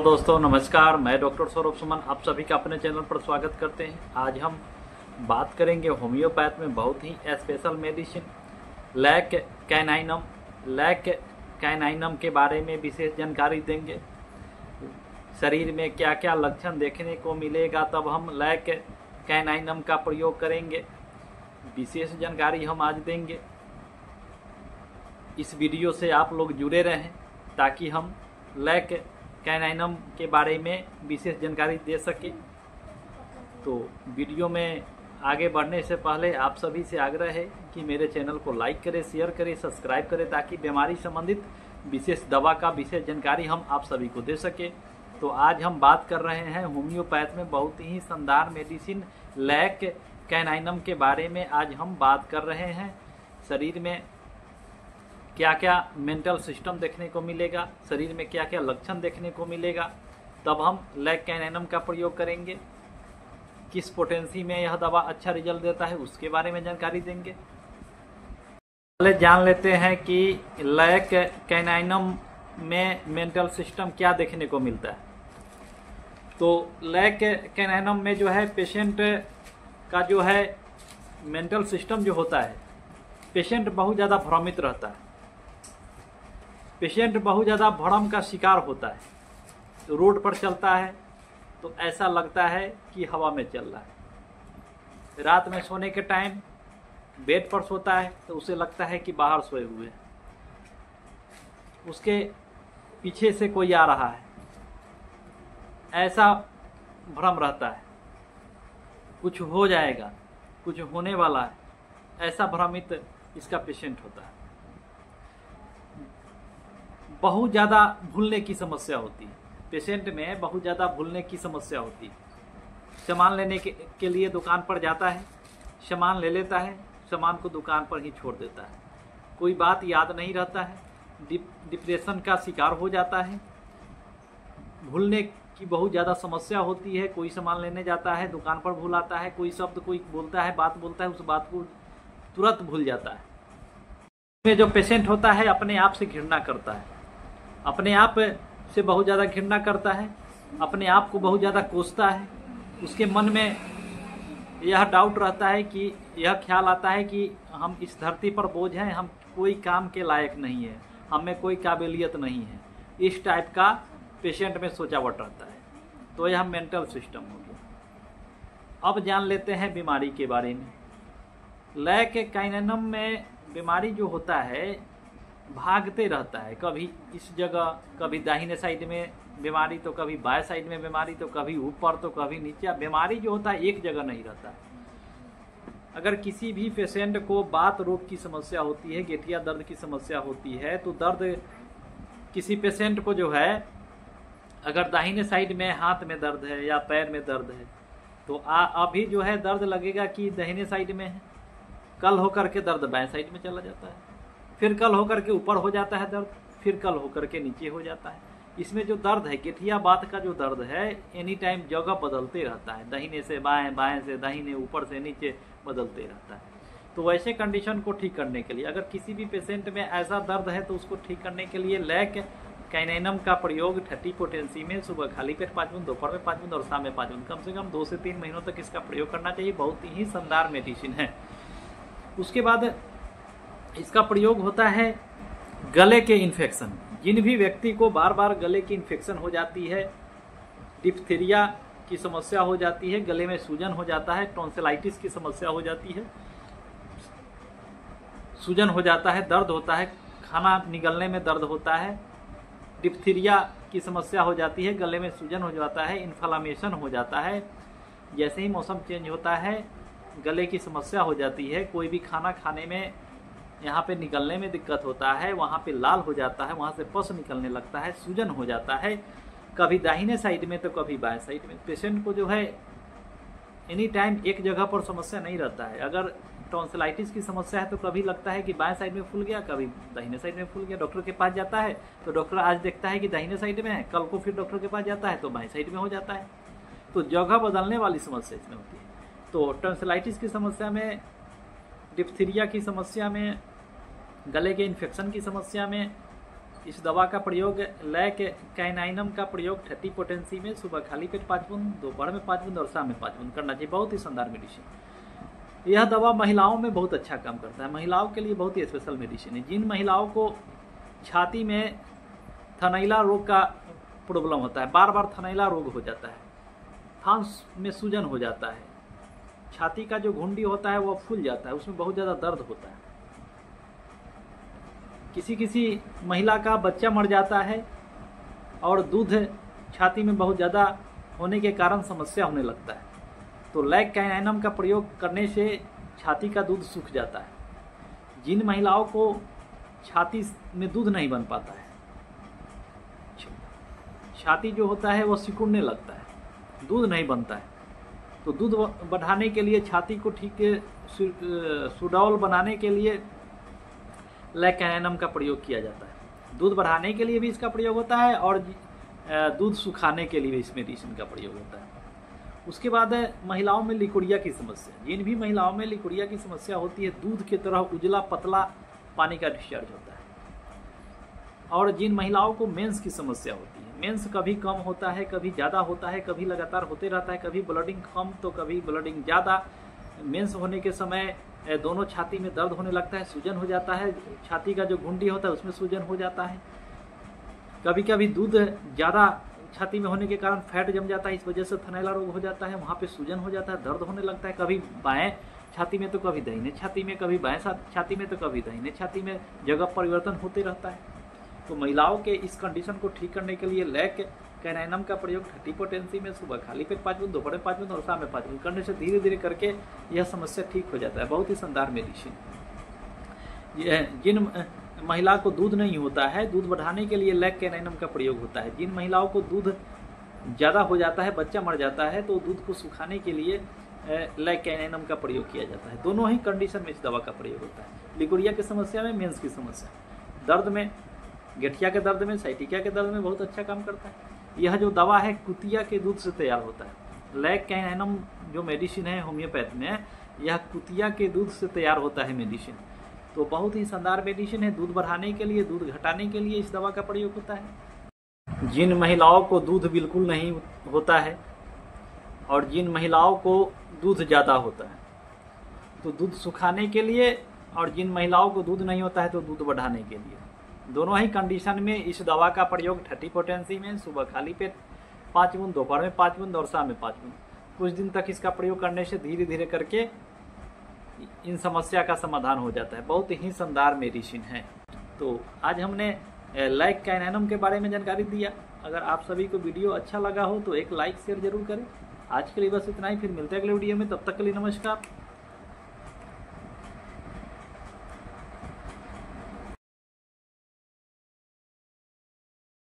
दोस्तों नमस्कार, मैं डॉक्टर सौरभ सुमन आप सभी का अपने चैनल पर स्वागत करते हैं। आज हम बात करेंगे होम्योपैथ में बहुत ही स्पेशल मेडिसिन लैक कैनाइनम के बारे में विशेष जानकारी देंगे। शरीर में क्या क्या लक्षण देखने को मिलेगा तब हम लैक कैनाइनम का प्रयोग करेंगे, विशेष जानकारी हम आज देंगे। इस वीडियो से आप लोग जुड़े रहें ताकि हम लैक कैनाइनम के बारे में विशेष जानकारी दे सके। तो वीडियो में आगे बढ़ने से पहले आप सभी से आग्रह है कि मेरे चैनल को लाइक करें, शेयर करें, सब्सक्राइब करें ताकि बीमारी संबंधित विशेष दवा का विशेष जानकारी हम आप सभी को दे सके। तो आज हम बात कर रहे हैं होम्योपैथ में बहुत ही शानदार मेडिसिन लैक कैनाइनम के बारे में। आज हम बात कर रहे हैं शरीर में क्या क्या मेंटल सिस्टम देखने को मिलेगा, शरीर में क्या क्या लक्षण देखने को मिलेगा, तब हम लैक कैनाइनम का प्रयोग करेंगे। किस पोटेंसी में यह दवा अच्छा रिजल्ट देता है उसके बारे में जानकारी देंगे। पहले जान लेते हैं कि लैक कैनाइनम में मेंटल सिस्टम क्या देखने को मिलता है। तो लैक कैनाइनम में जो है पेशेंट का जो है मेंटल सिस्टम जो होता है, पेशेंट बहुत ज़्यादा भ्रमित रहता है, पेशेंट बहुत ज़्यादा भ्रम का शिकार होता है। तो रोड पर चलता है तो ऐसा लगता है कि हवा में चल रहा है। रात में सोने के टाइम बेड पर सोता है तो उसे लगता है कि बाहर सोए हुए हैं, उसके पीछे से कोई आ रहा है, ऐसा भ्रम रहता है। कुछ हो जाएगा, कुछ होने वाला है, ऐसा भ्रमित इसका पेशेंट होता है। बहुत ज़्यादा भूलने की समस्या होती है, पेशेंट में बहुत ज़्यादा भूलने की समस्या होती है। सामान लेने के लिए दुकान पर जाता है, सामान ले लेता है, सामान को दुकान पर ही छोड़ देता है, कोई बात याद नहीं रहता है, डिप्रेशन का शिकार हो जाता है, भूलने की बहुत ज़्यादा समस्या होती है। कोई सामान लेने जाता है, दुकान पर भूल आता है, कोई शब्द कोई बोलता है, बात बोलता है, उस बात को तुरंत भूल जाता है। में जो पेशेंट होता है अपने आप से घृणा करता है, अपने आप से बहुत ज़्यादा घृणा करता है, अपने आप को बहुत ज़्यादा कोसता है। उसके मन में यह डाउट रहता है कि यह ख्याल आता है कि हम इस धरती पर बोझ हैं, हम कोई काम के लायक नहीं है, हमें कोई काबिलियत नहीं है। इस टाइप का पेशेंट में सोचावट रहता है। तो यह मेंटल सिस्टम हो गया। अब जान लेते हैं बीमारी के बारे में। लैक कैनाइनम में बीमारी जो होता है भागते रहता है, कभी इस जगह, कभी दाहिने साइड में बीमारी, तो कभी बाएं साइड में बीमारी, तो कभी ऊपर तो कभी नीचे। बीमारी जो होता है एक जगह नहीं रहता है। अगर किसी भी पेशेंट को बात रोग की समस्या होती है, गठिया दर्द की समस्या होती है, तो दर्द किसी पेशेंट को जो है अगर दाहिने साइड में हाथ में दर्द है या पैर में दर्द है तो अभी जो है दर्द लगेगा कि दाहिने साइड में है, कल होकर के दर्द बाएं साइड में चला जाता है, फिर कल होकर के ऊपर हो जाता है दर्द, फिर कल होकर के नीचे हो जाता है। इसमें जो दर्द है, गठिया बात का जो दर्द है, एनी टाइम जगह बदलते रहता है, दाहिने से बाएं, बाएं से दाहिने, ऊपर से नीचे बदलते रहता है। तो वैसे कंडीशन को ठीक करने के लिए अगर किसी भी पेशेंट में ऐसा दर्द है तो उसको ठीक करने के लिए लैक कैनाइनम का प्रयोग 30 पोटेंसी में सुबह खाली पेट 5 बूंद, दोपहर में 5 बूंद और शाम में 5 बूंद, कम से कम 2 से 3 महीनों तक इसका प्रयोग करना चाहिए। बहुत ही शानदार मेडिसिन है। उसके बाद इसका प्रयोग होता है गले के इन्फेक्शन। जिन भी व्यक्ति को बार बार गले की इन्फेक्शन हो जाती है, डिप्थीरिया की समस्या हो जाती है, गले में सूजन हो जाता है, टॉन्सिलाइटिस की समस्या हो जाती है, सूजन हो जाता है, दर्द होता है, खाना निगलने में दर्द होता है, डिप्थीरिया की समस्या हो जाती है, गले में सूजन हो जाता है, इन्फ्लामेशन हो जाता है, जैसे ही मौसम चेंज होता है गले की समस्या हो जाती है, कोई भी खाना खाने में यहाँ पे निकलने में दिक्कत होता है, वहाँ पे लाल हो जाता है, वहाँ से पस निकलने लगता है, सूजन हो जाता है, कभी दाहिने साइड में तो कभी बाएं साइड में। पेशेंट को जो है एनी टाइम एक जगह पर समस्या नहीं रहता है। अगर टॉन्सिलाइटिस की समस्या है तो कभी लगता है कि बाएं साइड में फूल गया, कभी दाहिने साइड में फूल गया। डॉक्टर के पास जाता है तो डॉक्टर आज देखता है कि दाहिने साइड में है, कल को फिर डॉक्टर के पास जाता है तो बाएं साइड में हो जाता है। तो जगह बदलने वाली समस्या इसमें होती है। तो टॉन्सिलाइटिस की समस्या में, डिप्थीरिया की समस्या में, गले के इन्फेक्शन की समस्या में इस दवा का प्रयोग लैक कैनाइनम का प्रयोग ठट्टी पोटेंसी में सुबह खाली पेट 5 बूंद, दोपहर में 5 बूंद और शाम में 5 बूंद करना चाहिए। बहुत ही शानदार मेडिसिन। यह दवा महिलाओं में बहुत अच्छा काम करता है। महिलाओं के लिए बहुत ही स्पेशल मेडिसिन है। जिन महिलाओं को छाती में थनैला रोग का प्रॉब्लम होता है, बार बार थनैला रोग हो जाता है, सांस में सूजन हो जाता है, छाती का जो घुंडी होता है वह फूल जाता है, उसमें बहुत ज़्यादा दर्द होता है, किसी महिला का बच्चा मर जाता है और दूध छाती में बहुत ज़्यादा होने के कारण समस्या होने लगता है, तो लैक कैनाइनम का प्रयोग करने से छाती का दूध सूख जाता है। जिन महिलाओं को छाती में दूध नहीं बन पाता है, छाती जो होता है वो सिकुड़ने लगता है, दूध नहीं बनता है, तो दूध बढ़ाने के लिए, छाती को ठीक सुडौल बनाने के लिए लैक कैनाइनम का प्रयोग किया जाता है। दूध बढ़ाने के लिए भी इसका प्रयोग होता है और दूध सुखाने के लिए भी इस मेडिसिन का प्रयोग होता है। उसके बाद महिलाओं में लिकोरिया की समस्या। जिन भी महिलाओं में लिकोरिया की समस्या होती है, दूध की तरह उजला पतला पानी का डिस्चार्ज होता है। और जिन महिलाओं को मेंस की समस्या होती है, मेंस कभी कम होता है, कभी ज़्यादा होता है, कभी लगातार होते रहता है, कभी ब्लडिंग कम तो कभी ब्लडिंग ज़्यादा। मेंस होने के समय दोनों छाती में दर्द होने लगता है, सूजन हो जाता है, छाती का जो घुंडी होता है उसमें सूजन हो जाता है। कभी कभी दूध ज़्यादा छाती में होने के कारण फैट जम जाता है, इस वजह से थनैला रोग हो जाता है, वहाँ पे सूजन हो जाता है, दर्द होने लगता है। कभी बाएं छाती में तो कभी दाहिने छाती में, कभी बाएं छाती में तो कभी दाहिने छाती में जगह परिवर्तन होते रहता है। तो महिलाओं के इस कंडीशन को ठीक करने के लिए लैक कैनाइनम का प्रयोग ठट्टी पोटेंसी में सुबह खाली पेट 5 बूंद, दोपहर में 5 बूंद और शाम में 5 बूंद करने से धीरे धीरे करके यह समस्या ठीक हो जाता है। बहुत ही शानदार मेडिसिन। जिन महिला को दूध नहीं होता है, दूध बढ़ाने के लिए लैक कैनाइनम का प्रयोग होता है। जिन महिलाओं को दूध ज़्यादा हो जाता है, बच्चा मर जाता है, तो दूध को सुखाने के लिए लैक कैनाइनम का प्रयोग किया जाता है। दोनों ही कंडीशन में इस दवा का प्रयोग होता है। लिकोरिया की समस्या में, मेंस की समस्या, दर्द में, गठिया के दर्द में, साइटिका के दर्द में बहुत अच्छा काम करता है। यह जो दवा है कुतिया के दूध से तैयार होता है। लैक कैनाइनम जो मेडिसिन है होम्योपैथ में, यह कुतिया के दूध से तैयार होता है मेडिसिन। तो बहुत ही शानदार मेडिसिन है। दूध बढ़ाने के लिए, दूध घटाने के लिए इस दवा का प्रयोग होता है। जिन महिलाओं को दूध बिल्कुल नहीं होता है और जिन महिलाओं को दूध ज़्यादा होता है, तो दूध सुखाने के लिए, और जिन महिलाओं को दूध नहीं होता है तो दूध बढ़ाने के लिए, दोनों ही कंडीशन में इस दवा का प्रयोग ठट्टी पोटेंसी में सुबह खाली पेट 5 बूंद, दोपहर में 5 बूंद और शाम में 5 बूंद, कुछ दिन तक इसका प्रयोग करने से धीरे धीरे करके इन समस्या का समाधान हो जाता है। बहुत ही शानदार मेडिसिन है। तो आज हमने लैक कैनाइनम के बारे में जानकारी दिया। अगर आप सभी को वीडियो अच्छा लगा हो तो एक लाइक शेयर जरूर करें। आज के लिए बस इतना ही, फिर मिलते हैं अगले वीडियो में। तब तक के लिए नमस्कार।